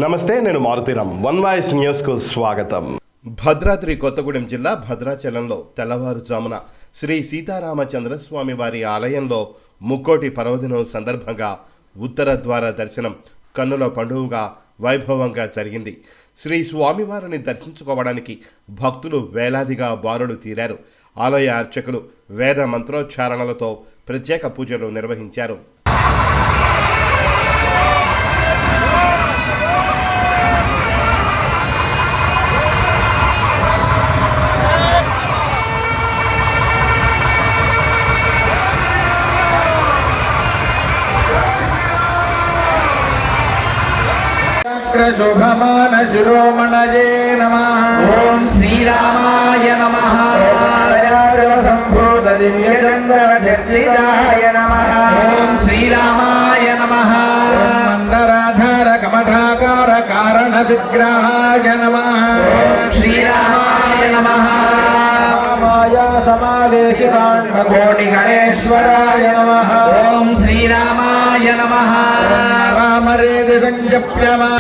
నమస్తే, నేను Maruthi Ram. One voice న్యూస్కు స్వాగతం. భద్రాద్రి కొత్తగూడెం జిల్లా భద్రాచలంలో తెల్లవారుజామున శ్రీ సీతారామచంద్రస్వామి వారి ఆలయంలో ముక్కోటి పర్వదినం సందర్భంగా ఉత్తర ద్వార దర్శనం కన్నుల పండుగగా వైభవంగా జరిగింది. శ్రీ స్వామివారిని దర్శించుకోవడానికి భక్తులు వేలాదిగా బారులు తీరారు. ఆలయ అర్చకులు వేద మంత్రోచ్చారణలతో ప్రత్యేక పూజలు నిర్వహించారు. శుభమాన శిరోమణయే నమః. ఓం శ్రీరామాయ నమః. సంభూత దివ్యచందన చర్చితాయ నమః. ఓం శ్రీరామాయ నమః. మందరాధార కమఠాకార కారణ విగ్రహాయ నమః. ఓం శ్రీరామాయ నమః. మాయా సమావేశితాండకోటి గణేశ్వరాయ నమః. ఓం శ్రీరామాయ నమః. రామరేది సంజప్యమా